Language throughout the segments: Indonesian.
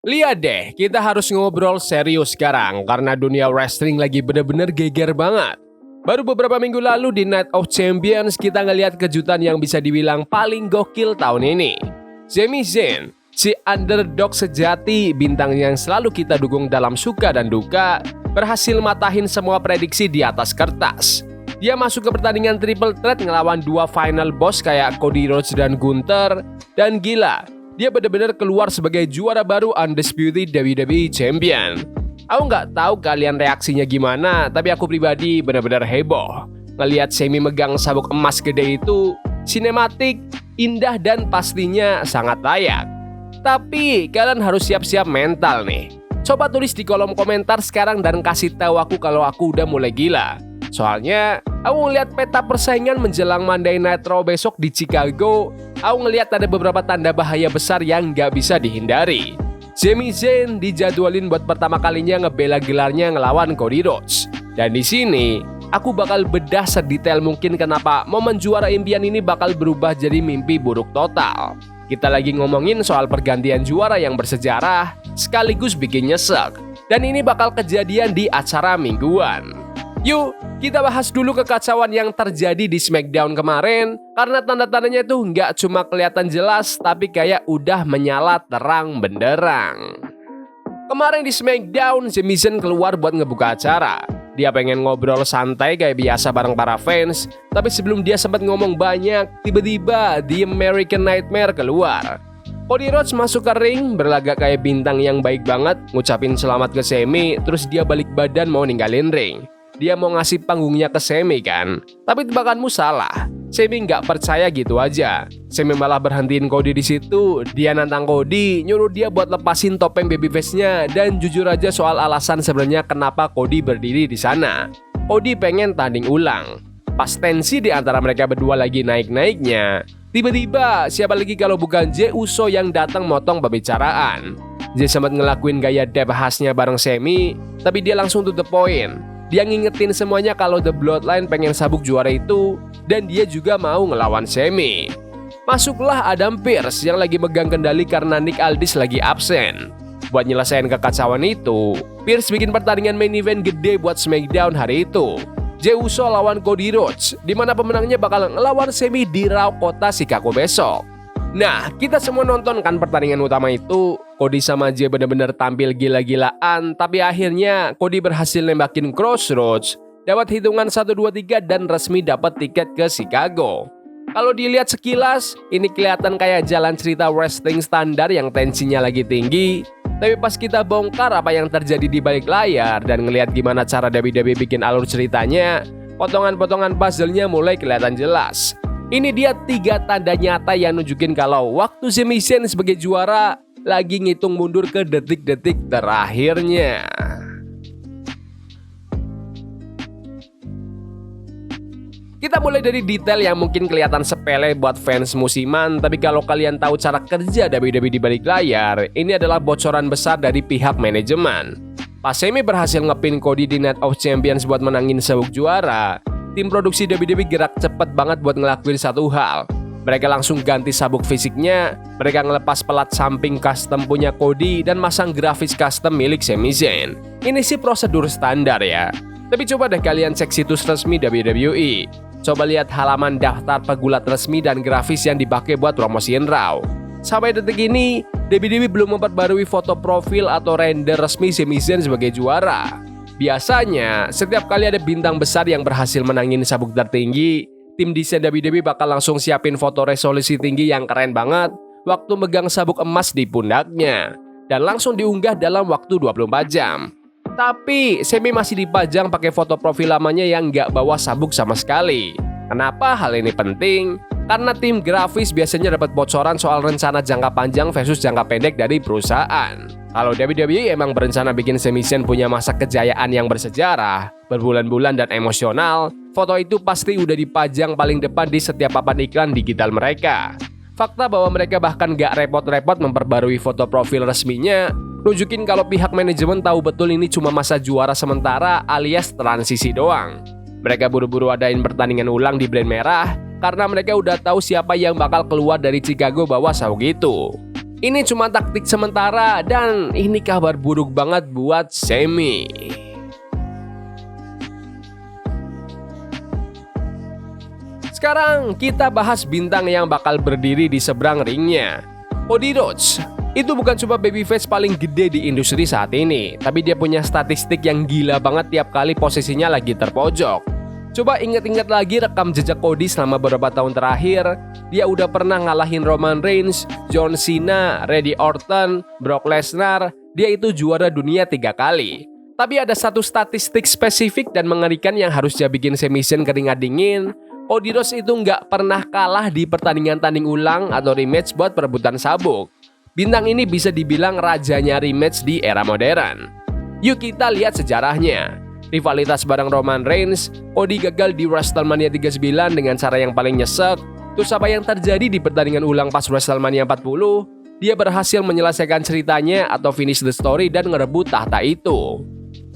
Lihat deh, kita harus ngobrol serius sekarang karena dunia wrestling lagi bener-bener geger banget. Baru beberapa minggu lalu di Night of Champions kita ngelihat kejutan yang bisa dibilang paling gokil tahun ini. Sami Zayn, si underdog sejati, bintang yang selalu kita dukung dalam suka dan duka, berhasil matahin semua prediksi di atas kertas. Dia masuk ke pertandingan triple threat ngelawan dua final boss kayak Cody Rhodes dan Gunther, dan gila, dia benar-benar keluar sebagai juara baru Undisputed WWE Champion. Aku nggak tahu kalian reaksinya gimana, tapi aku pribadi benar-benar heboh. Ngelihat Sami megang sabuk emas gede itu, sinematik, indah dan pastinya sangat layak. Tapi kalian harus siap-siap mental nih. Coba tulis di kolom komentar sekarang dan kasih tahu aku kalau aku udah mulai gila. Soalnya, aku ngeliat peta persaingan menjelang Monday Night Raw besok di Chicago, aku ngeliat ada beberapa tanda bahaya besar yang nggak bisa dihindari. Sami Zayn dijadwalin buat pertama kalinya ngebela gelarnya ngelawan Cody Rhodes. Dan di sini, aku bakal bedah sedetail mungkin kenapa momen juara impian ini bakal berubah jadi mimpi buruk total. Kita lagi ngomongin soal pergantian juara yang bersejarah, sekaligus bikin nyesek. Dan ini bakal kejadian di acara mingguan. Yuk, kita bahas dulu kekacauan yang terjadi di SmackDown kemarin, karena tanda-tandanya tuh nggak cuma kelihatan jelas, tapi kayak udah menyala terang benderang. Kemarin di SmackDown, Sami Zayn keluar buat ngebuka acara. Dia pengen ngobrol santai kayak biasa bareng para fans, tapi sebelum dia sempat ngomong banyak, tiba-tiba The American Nightmare keluar. Cody Rhodes masuk ke ring, berlagak kayak bintang yang baik banget, ngucapin selamat ke Sami, terus dia balik badan mau ninggalin ring. Dia mau ngasih panggungnya ke Sami kan? Tapi tebakanmu salah. Sami nggak percaya gitu aja. Sami malah berhentiin Cody di situ. Dia nantang Cody, nyuruh dia buat lepasin topeng babyface-nya, dan jujur aja soal alasan sebenarnya kenapa Cody berdiri di sana. Cody pengen tanding ulang. Pas tensi di antara mereka berdua lagi naik-naiknya, tiba-tiba siapa lagi kalau bukan Jey Uso yang datang motong pembicaraan. Jey sempat ngelakuin gaya dab khasnya bareng Sami, tapi dia langsung to the point. Dia ngingetin semuanya kalau The Bloodline pengen sabuk juara itu, dan dia juga mau ngelawan Sami. Masuklah Adam Pearce yang lagi megang kendali karena Nick Aldis lagi absen. Buat nyelesain kekacauan itu, Pearce bikin pertandingan main event gede buat SmackDown hari itu. Jey Uso lawan Cody Rhodes, di mana pemenangnya bakal ngelawan Sami di Raw kota Chicago besok. Nah, kita semua nonton kan pertandingan utama itu. Cody sama Jey bener-bener tampil gila-gilaan, tapi akhirnya Cody berhasil nembakin Crossroads, dapat hitungan 1, 2, 3 dan resmi dapat tiket ke Chicago. Kalau dilihat sekilas, ini kelihatan kayak jalan cerita wrestling standar yang tensinya lagi tinggi. Tapi pas kita bongkar apa yang terjadi di balik layar dan ngelihat gimana cara WWE bikin alur ceritanya, potongan-potongan puzzle-nya mulai kelihatan jelas. Ini dia 3 tanda nyata yang nunjukin kalau waktu Sami Zayn sebagai juara lagi ngitung mundur ke detik-detik terakhirnya. Kita mulai dari detail yang mungkin kelihatan sepele buat fans musiman, tapi kalau kalian tahu cara kerja WWE di balik layar, ini adalah bocoran besar dari pihak manajemen. Pas Sami berhasil ngepin Cody di Night of Champions buat menangin sabuk juara, tim produksi WWE gerak cepat banget buat ngelakuin satu hal. Mereka langsung ganti sabuk fisiknya, mereka ngelepas pelat samping custom punya Cody dan masang grafis custom milik Sami Zayn. Ini sih prosedur standar ya. Tapi coba deh kalian cek situs resmi WWE. Coba lihat halaman daftar pegulat resmi dan grafis yang dipakai buat promosiin Raw. Sampai detik ini, WWE belum memperbarui foto profil atau render resmi Sami Zayn sebagai juara. Biasanya, setiap kali ada bintang besar yang berhasil menangin sabuk tertinggi, tim desain WWE bakal langsung siapin foto resolusi tinggi yang keren banget waktu megang sabuk emas di pundaknya, dan langsung diunggah dalam waktu 24 jam. Tapi, Sami masih dipajang pakai foto profil lamanya yang nggak bawa sabuk sama sekali. Kenapa hal ini penting? Karena tim grafis biasanya dapat bocoran soal rencana jangka panjang versus jangka pendek dari perusahaan. Kalau WWE emang berencana bikin Sami Zayn punya masa kejayaan yang bersejarah, berbulan-bulan dan emosional, foto itu pasti udah dipajang paling depan di setiap papan iklan digital mereka. Fakta bahwa mereka bahkan gak repot-repot memperbarui foto profil resminya, nunjukin kalau pihak manajemen tahu betul ini cuma masa juara sementara alias transisi doang. Mereka buru-buru adain pertandingan ulang di brand merah, karena mereka udah tahu siapa yang bakal keluar dari Chicago bawa sabuk itu. Ini cuma taktik sementara dan ini kabar buruk banget buat Sami. Sekarang kita bahas bintang yang bakal berdiri di seberang ringnya. Cody Rhodes. Itu bukan cuma babyface paling gede di industri saat ini, tapi dia punya statistik yang gila banget tiap kali posisinya lagi terpojok. Coba ingat-ingat lagi rekam jejak Cody selama beberapa tahun terakhir. Dia udah pernah ngalahin Roman Reigns, John Cena, Randy Orton, Brock Lesnar. Dia itu juara dunia 3 kali. Tapi ada satu statistik spesifik dan mengerikan yang harusnya bikin Sami Zayn keringat dingin. Cody Rhodes itu nggak pernah kalah di pertandingan tanding ulang atau rematch buat perebutan sabuk. Bintang ini bisa dibilang rajanya rematch di era modern. Yuk kita lihat sejarahnya. Rivalitas bareng Roman Reigns, Cody gagal di WrestleMania 39 dengan cara yang paling nyesek. Terus apa yang terjadi di pertandingan ulang pas WrestleMania 40? Dia berhasil menyelesaikan ceritanya atau finish the story dan ngerebut tahta itu.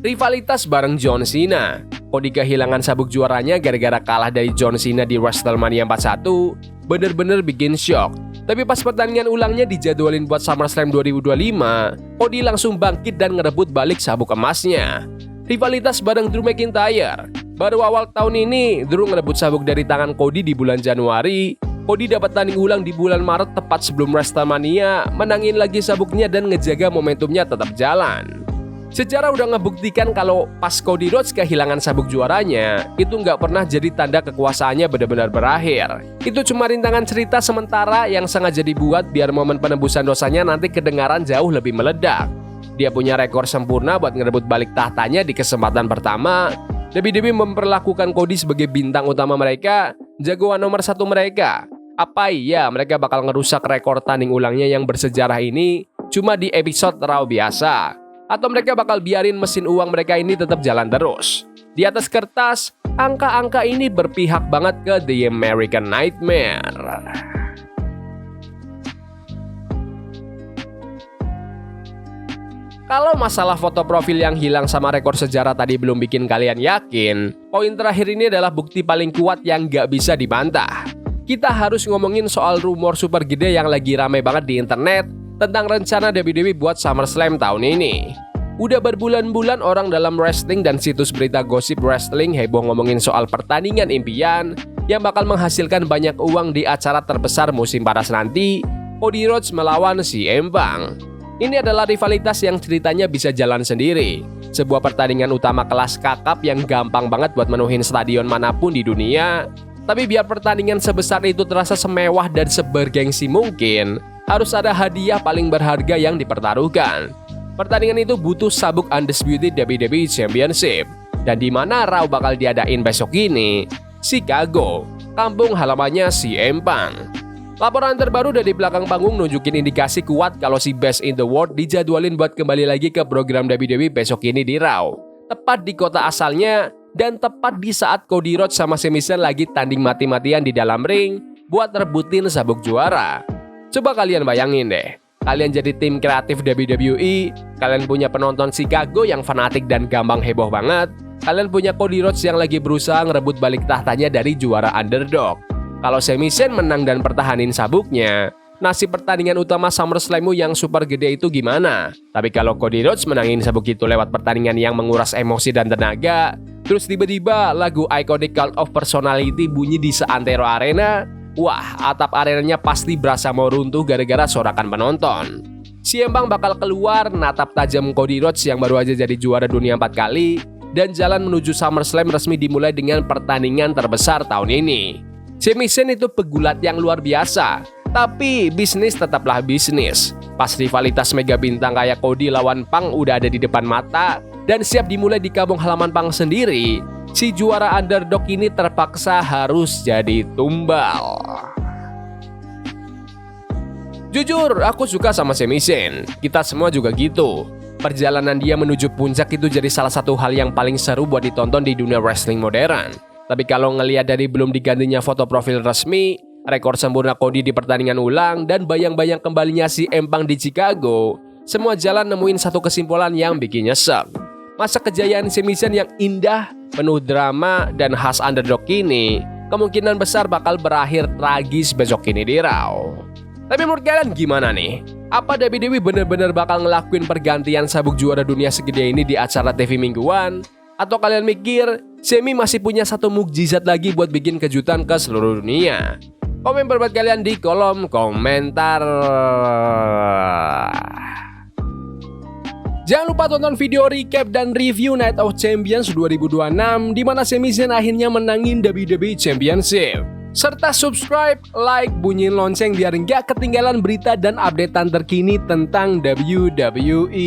Rivalitas bareng John Cena. Cody kehilangan sabuk juaranya gara-gara kalah dari John Cena di WrestleMania 41. Bener-bener bikin shock. Tapi pas pertandingan ulangnya dijadwalin buat SummerSlam 2025, Cody langsung bangkit dan ngerebut balik sabuk emasnya. Rivalitas bareng Drew McIntyre. Baru awal tahun ini, Drew ngerebut sabuk dari tangan Cody di bulan Januari. Cody dapat tanding ulang di bulan Maret tepat sebelum WrestleMania, menangin lagi sabuknya dan ngejaga momentumnya tetap jalan. Sejarah udah ngebuktikan kalau pas Cody Rhodes kehilangan sabuk juaranya, itu nggak pernah jadi tanda kekuasaannya benar-benar berakhir. Itu cuma rintangan cerita sementara yang sengaja dibuat biar momen penebusan dosanya nanti kedengaran jauh lebih meledak. Dia punya rekor sempurna buat ngerebut balik tahtanya di kesempatan pertama. WWE memperlakukan Cody sebagai bintang utama mereka, jagoan nomor 1 mereka. Apa iya mereka bakal ngerusak rekor tanding ulangnya yang bersejarah ini cuma di episode Raw biasa? Atau mereka bakal biarin mesin uang mereka ini tetap jalan terus? Di atas kertas, angka-angka ini berpihak banget ke The American Nightmare. Kalau masalah foto profil yang hilang sama rekor sejarah tadi belum bikin kalian yakin, poin terakhir ini adalah bukti paling kuat yang gak bisa dibantah. Kita harus ngomongin soal rumor super gede yang lagi rame banget di internet tentang rencana WWE buat SummerSlam tahun ini. Udah berbulan-bulan orang dalam wrestling dan situs berita gosip wrestling heboh ngomongin soal pertandingan impian yang bakal menghasilkan banyak uang di acara terbesar musim panas nanti, Cody Rhodes melawan CM Punk. Ini adalah rivalitas yang ceritanya bisa jalan sendiri. Sebuah pertandingan utama kelas kakap yang gampang banget buat menuhin stadion manapun di dunia. Tapi biar pertandingan sebesar itu terasa semewah dan sebergengsi mungkin, harus ada hadiah paling berharga yang dipertaruhkan. Pertandingan itu butuh sabuk Undisputed WWE Championship. Dan di mana Raw bakal diadain besok ini? Chicago, kampung halamannya CM Punk. Laporan terbaru dari belakang panggung nunjukin indikasi kuat kalau si Best in the World dijadwalin buat kembali lagi ke program WWE besok ini di Raw. Tepat di kota asalnya dan tepat di saat Cody Rhodes sama Sami Zayn lagi tanding mati-matian di dalam ring buat rebutin sabuk juara. Coba kalian bayangin deh, kalian jadi tim kreatif WWE, kalian punya penonton Chicago yang fanatik dan gampang heboh banget, kalian punya Cody Rhodes yang lagi berusaha ngerebut balik tahtanya dari juara underdog. Kalau Sami Zayn menang dan pertahanin sabuknya, nasib pertandingan utama SummerSlam yang super gede itu gimana? Tapi kalau Cody Rhodes menangin sabuk itu lewat pertandingan yang menguras emosi dan tenaga, terus tiba-tiba lagu iconic Cult of Personality bunyi di seantero arena, wah, atap arenanya pasti berasa mau runtuh gara-gara sorakan penonton. CM Punk bakal keluar natap tajam Cody Rhodes yang baru aja jadi juara dunia 4 kali, dan jalan menuju SummerSlam resmi dimulai dengan pertandingan terbesar tahun ini. Sami Zayn itu pegulat yang luar biasa, tapi bisnis tetaplah bisnis. Pas rivalitas mega bintang kayak Cody lawan Punk udah ada di depan mata dan siap dimulai di kampung halaman Punk sendiri, si juara underdog ini terpaksa harus jadi tumbal. Jujur, aku suka sama Sami Zayn. Kita semua juga gitu. Perjalanan dia menuju puncak itu jadi salah satu hal yang paling seru buat ditonton di dunia wrestling modern. Tapi kalau ngelihat dari belum digantinya foto profil resmi, rekor sempurna Cody di pertandingan ulang, dan bayang-bayang kembalinya si Empang di Chicago, semua jalan nemuin satu kesimpulan yang bikin nyesek. Masa kejayaan Sami Zayn yang indah, penuh drama, dan khas underdog ini kemungkinan besar bakal berakhir tragis besok ini di Raw. Tapi menurut kalian gimana nih? Apa WWE bener-bener bakal ngelakuin pergantian sabuk juara dunia segede ini di acara TV mingguan? Atau kalian mikir Sami masih punya satu mukjizat lagi buat bikin kejutan ke seluruh dunia? Komen pendapat kalian di kolom komentar. Jangan lupa tonton video recap dan review Night of Champions 2026 di mana Sami Zayn akhirnya menangin WWE Championship. Serta subscribe, like, bunyiin lonceng biar nggak ketinggalan berita dan updatean terkini tentang WWE.